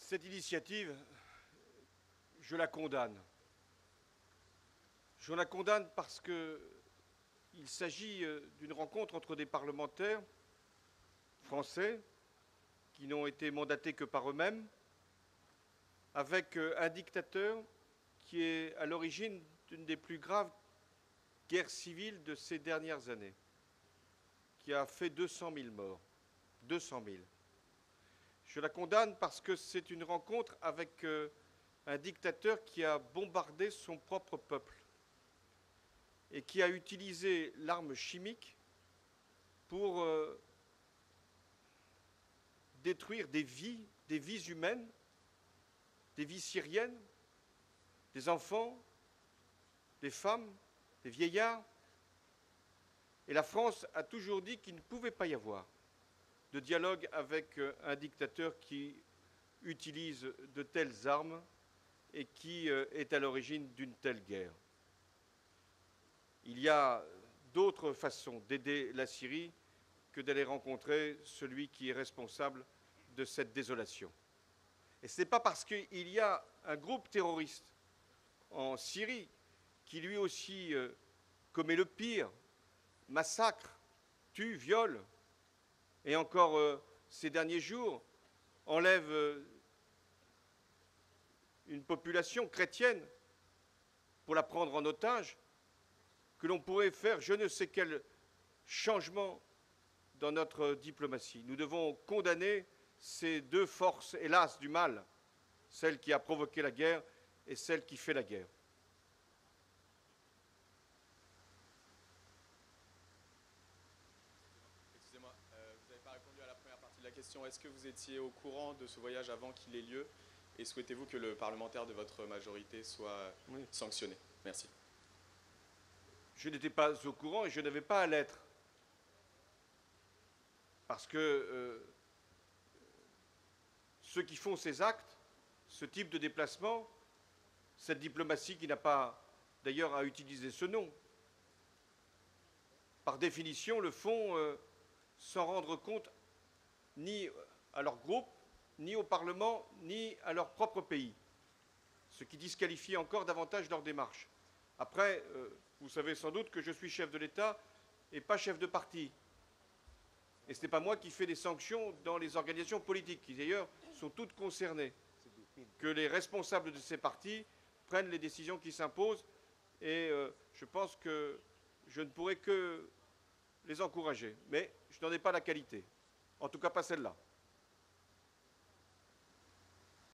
Cette initiative, je la condamne. Je la condamne parce qu'il s'agit d'une rencontre entre des parlementaires français qui n'ont été mandatés que par eux-mêmes, avec un dictateur qui est à l'origine d'une des plus graves guerres civiles de ces dernières années, qui a fait 200 000 morts. 200 000. Je la condamne parce que c'est une rencontre avec un dictateur qui a bombardé son propre peuple et qui a utilisé l'arme chimique pour détruire des vies humaines, des vies syriennes, des enfants, des femmes, des vieillards. Et la France a toujours dit qu'il ne pouvait pas y avoir de dialogue avec un dictateur qui utilise de telles armes et qui est à l'origine d'une telle guerre. Il y a d'autres façons d'aider la Syrie que d'aller rencontrer celui qui est responsable de cette désolation. Et ce n'est pas parce qu'il y a un groupe terroriste en Syrie qui lui aussi commet le pire, massacre, tue, viole, et encore ces derniers jours enlève une population chrétienne pour la prendre en otage, que l'on pourrait faire je ne sais quel changement dans notre diplomatie. Nous devons condamner ces deux forces, hélas, du mal, celle qui a provoqué la guerre et celle qui fait la guerre. Excusez-moi, vous n'avez pas répondu à la première partie de la question. Est-ce que vous étiez au courant de ce voyage avant qu'il ait lieu et souhaitez-vous que le parlementaire de votre majorité soit sanctionné? Merci. Je n'étais pas au courant et je n'avais pas à l'être. Parce que ceux qui font ces actes, ce type de déplacement, cette diplomatie qui n'a pas d'ailleurs à utiliser ce nom, par définition le font sans rendre compte ni à leur groupe, ni au Parlement, ni à leur propre pays, ce qui disqualifie encore davantage leur démarche. Après, vous savez sans doute que je suis chef de l'État et pas chef de parti. Et ce n'est pas moi qui fais des sanctions dans les organisations politiques, qui d'ailleurs sont toutes concernées. Que les responsables de ces partis prennent les décisions qui s'imposent et je pense que je ne pourrai que les encourager. Mais je n'en ai pas la qualité. En tout cas pas celle-là.